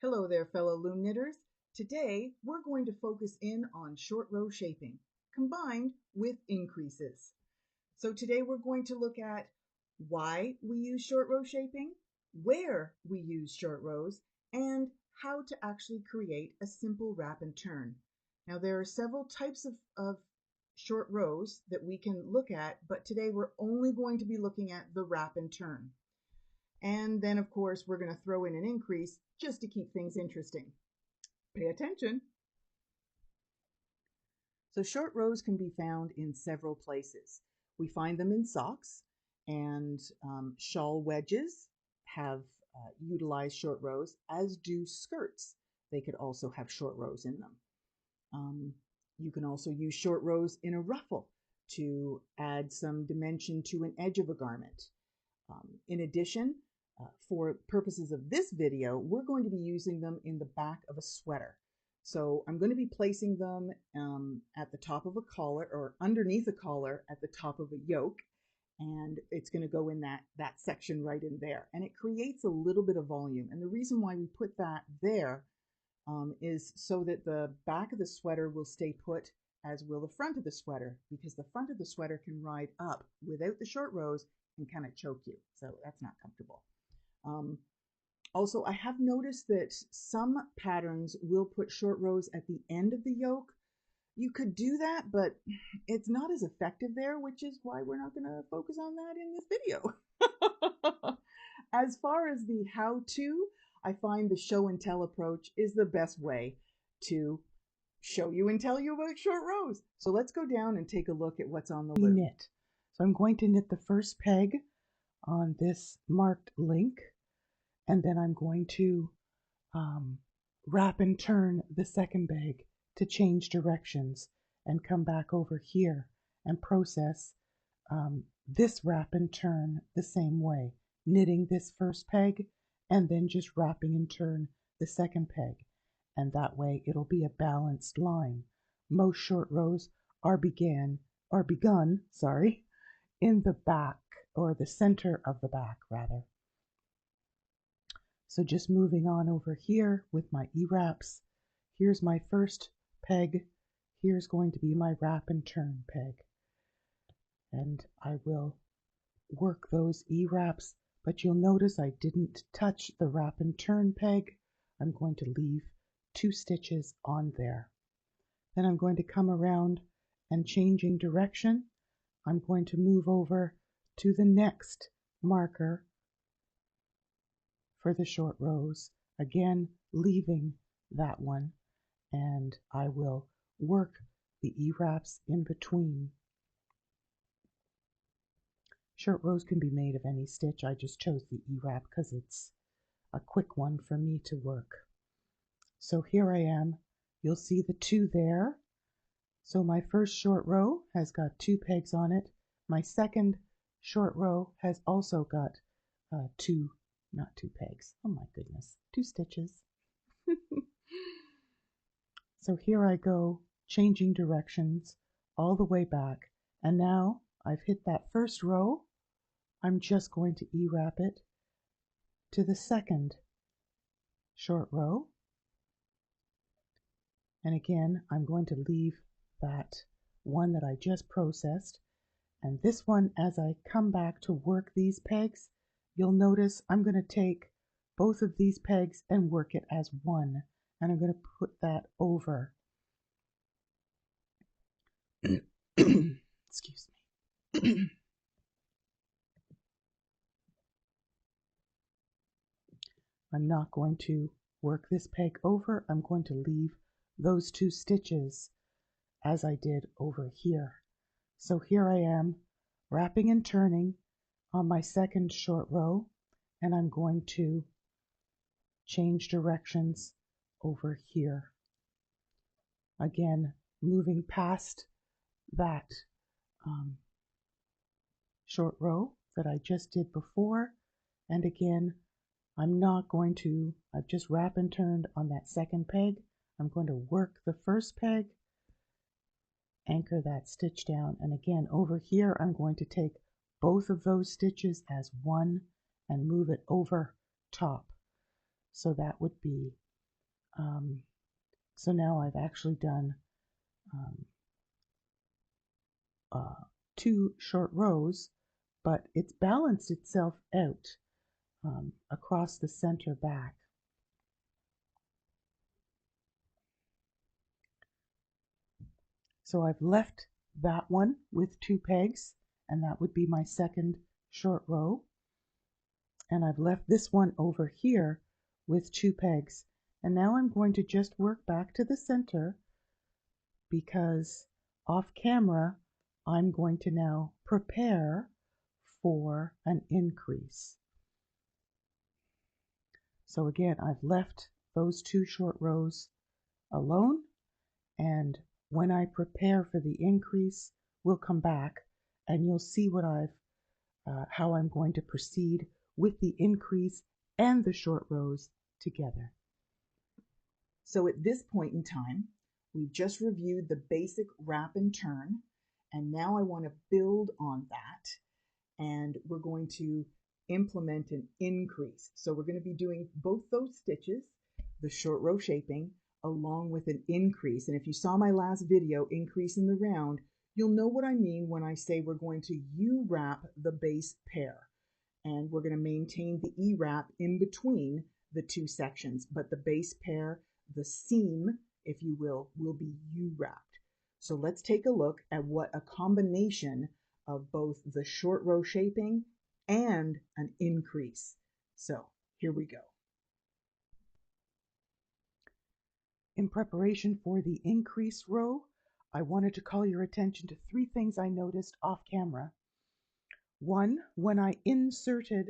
Hello there, fellow loom knitters. Today, we're going to focus in on short row shaping, combined with increases. So today we're going to look at why we use short row shaping, where we use short rows, and how to actually create a simple wrap and turn. Now there are several types of short rows that we can look at, but today we're only going to be looking at the wrap and turn. And then, of course, we're going to throw in an increase just to keep things interesting. Pay attention. So short rows can be found in several places. We find them in socks, and shawl wedges have utilized short rows, as do skirts. They could also have short rows in them. You can also use short rows in a ruffle to add some dimension to an edge of a garment. In addition, for purposes of this video, we're going to be using them in the back of a sweater. So I'm going to be placing them at the top of a collar, or underneath a collar at the top of a yoke, and it's going to go in that section right in there. And it creates a little bit of volume. And the reason why we put that there is so that the back of the sweater will stay put, as will the front of the sweater, because the front of the sweater can ride up without the short rows and kind of choke you. So that's not comfortable. Also, I have noticed that some patterns will put short rows at the end of the yoke. You could do that, but it's not as effective there, which is why we're not going to focus on that in this video. As far as the how-to, I find the show and tell approach is the best way to show you and tell you about short rows. So let's go down and take a look at what's on the loom. Knit. So I'm going to knit the first peg on this marked link, and then I'm going to wrap and turn the second peg to change directions and come back over here and process this wrap and turn the same way, knitting this first peg and then just wrapping and turn the second peg, and that way it'll be a balanced line. Most short rows are begun in the back, or the center of the back rather. So just moving on over here with my E-wraps, here's my first peg, here's going to be my wrap and turn peg. And I will work those E-wraps, but you'll notice I didn't touch the wrap and turn peg. I'm going to leave 2 stitches on there. Then I'm going to come around and changing direction, I'm going to move over to the next marker for the short rows, again leaving that one, and I will work the E-wraps in between. Short rows can be made of any stitch. I just chose the E-wrap because it's a quick one for me to work. So here I am. You'll see the 2 there. So my first short row has got 2 pegs on it. My second short row has also got 2 pegs. Oh my goodness, 2 stitches. So here I go, changing directions all the way back. And now I've hit that first row. I'm just going to E-wrap it to the second short row. And again, I'm going to leave that one that I just processed. And this one, as I come back to work these pegs, you'll notice I'm going to take both of these pegs and work it as one. And I'm going to put that over. Excuse me. I'm not going to work this peg over. I'm going to leave those 2 stitches as I did over here. So here I am wrapping and turning on my second short row, and I'm going to change directions over here. Again, moving past that short row that I just did before, and again, I've just wrap and turned on that second peg. I'm going to work the first peg, anchor that stitch down, and again over here I'm going to take both of those stitches as one and move it over top. So that would be So now I've actually done 2 short rows, but it's balanced itself out across the center back. So I've left that one with 2 pegs, and that would be my second short row. And I've left this one over here with 2 pegs. And now I'm going to just work back to the center, because off camera I'm going to now prepare for an increase. So again, I've left those 2 short rows alone, and when I prepare for the increase, we'll come back and you'll see what how I'm going to proceed with the increase and the short rows together. So at this point in time, we've just reviewed the basic wrap and turn, and now I want to build on that, and we're going to implement an increase. So we're going to be doing both those stitches, the short row shaping, along with an increase. And if you saw my last video, increase in the round, you'll know what I mean when I say we're going to U-wrap the base pair. And we're going to maintain the E-wrap in between the 2 sections, but the base pair, the seam, if you will be U-wrapped. So let's take a look at what a combination of both the short row shaping and an increase. So here we go. In preparation for the increase row, I wanted to call your attention to 3 things I noticed off camera. One, when I inserted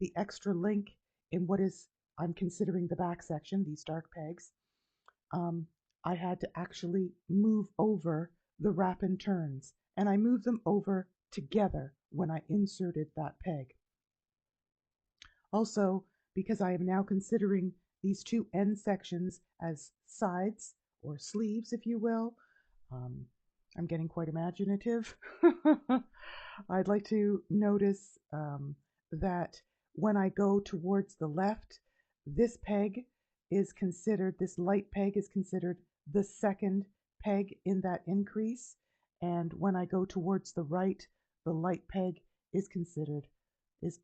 the extra link in what I'm considering the back section, these dark pegs, I had to actually move over the wrap and turns, and I moved them over together when I inserted that peg. Also, because I am now considering these 2 end sections as sides or sleeves, if you will, I'm getting quite imaginative. I'd like to notice that when I go towards the left, this peg is considered, this light peg is considered the second peg in that increase. And when I go towards the right, the light peg is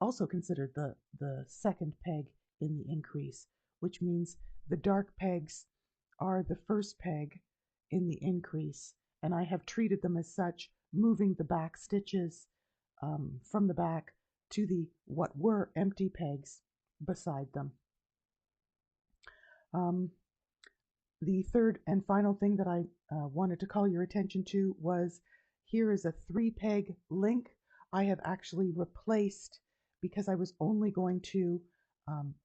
also considered the second peg in the increase, which means the dark pegs are the first peg in the increase, and I have treated them as such, moving the back stitches from the back to the what were empty pegs beside them. The third and final thing that I wanted to call your attention to was, here is a 3 peg link. I have actually replaced, because I was only going to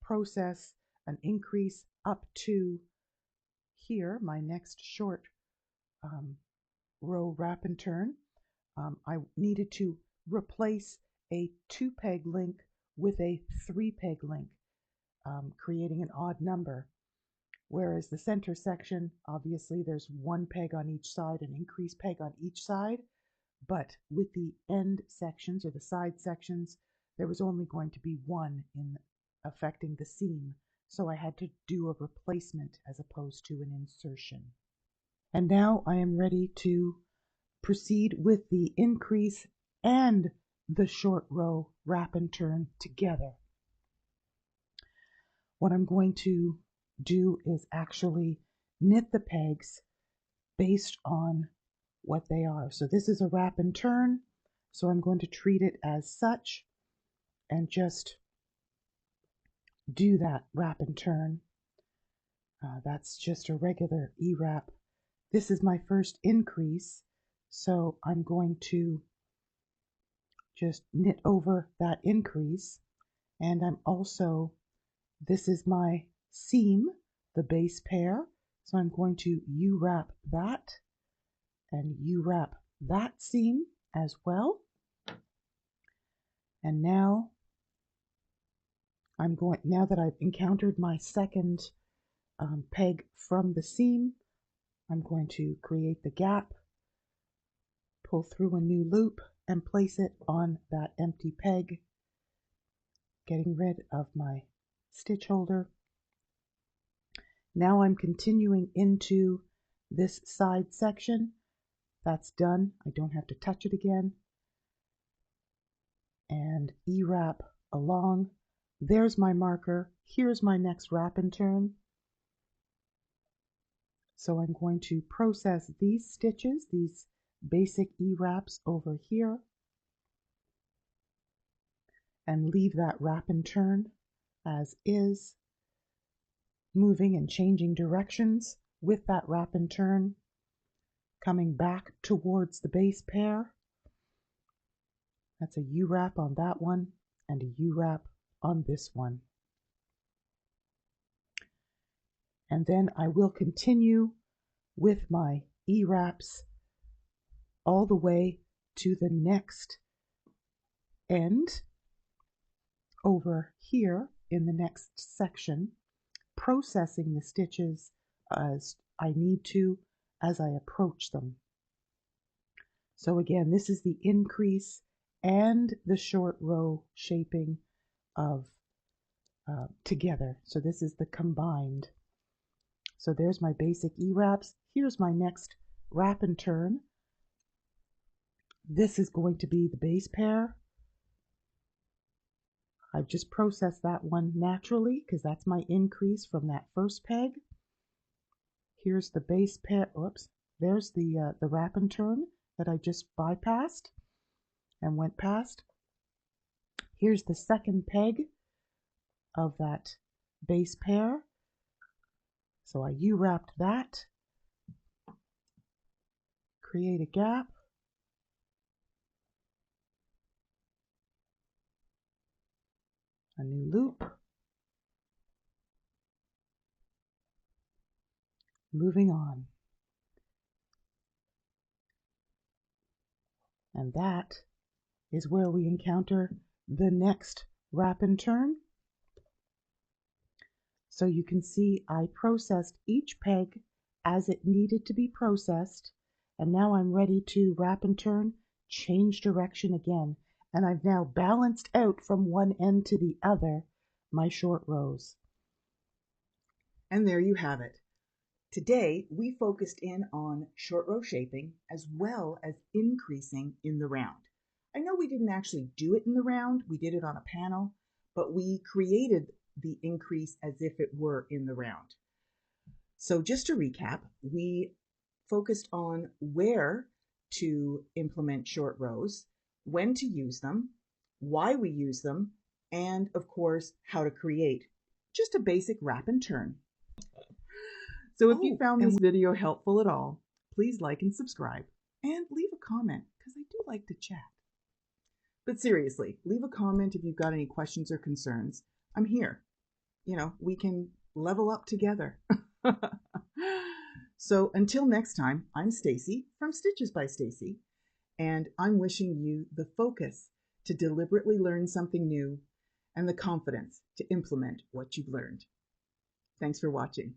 process an increase up to here, my next short row wrap and turn. I needed to replace a 2 peg link with a 3 peg link, creating an odd number. Whereas the center section, obviously there's 1 peg on each side, an increase peg on each side, but with the end sections or the side sections, there was only going to be 1 in affecting the seam. So I had to do a replacement as opposed to an insertion. And now I am ready to proceed with the increase and the short row wrap and turn together. What I'm going to do is actually knit the pegs based on what they are. So this is a wrap and turn, so I'm going to treat it as such and just do that wrap and turn. That's just a regular E-wrap. This is my first increase, so I'm going to just knit over that increase, and I'm also, this is my seam, the base pair, so I'm going to U-wrap that and U-wrap that seam as well. And now now that I've encountered my second peg from the seam, I'm going to create the gap, pull through a new loop, and place it on that empty peg, getting rid of my stitch holder. Now I'm continuing into this side section. That's done. I don't have to touch it again. And E-wrap along. There's my marker. Here's my next wrap and turn. So I'm going to process these stitches, these basic E-wraps over here, and leave that wrap and turn as is, moving and changing directions with that wrap and turn, coming back towards the base pair. That's a U-wrap on that one and a U-wrap on this one. And then I will continue with my E-wraps all the way to the next end over here in the next section, processing the stitches as I need to as I approach them. So again, this is the increase and the short row shaping of together. So this is the combined. So there's my basic E-wraps. Here's my next wrap and turn. This is going to be the base pair. I've just processed that one naturally because that's my increase from that first peg. Here's the base pair. Oops, there's the wrap and turn that I just bypassed and went past. Here's the second peg of that base pair. So I U-wrapped that, create a gap, a new loop, moving on. And that is where we encounter the next wrap and turn. So you can see I processed each peg as it needed to be processed, and now I'm ready to wrap and turn, change direction again, and I've now balanced out from one end to the other my short rows. And there you have it. Today, we focused in on short row shaping as well as increasing in the round. I know we didn't actually do it in the round, we did it on a panel, but we created the increase as if it were in the round. So just to recap, we focused on where to implement short rows, when to use them, why we use them, and of course, how to create just a basic wrap and turn. So if you found this video helpful at all, please like and subscribe and leave a comment because I do like to chat. But seriously, leave a comment if you've got any questions or concerns. I'm here. You know, we can level up together. So until next time, I'm Stacy from Stitches by Stacy, and I'm wishing you the focus to deliberately learn something new and the confidence to implement what you've learned. Thanks for watching.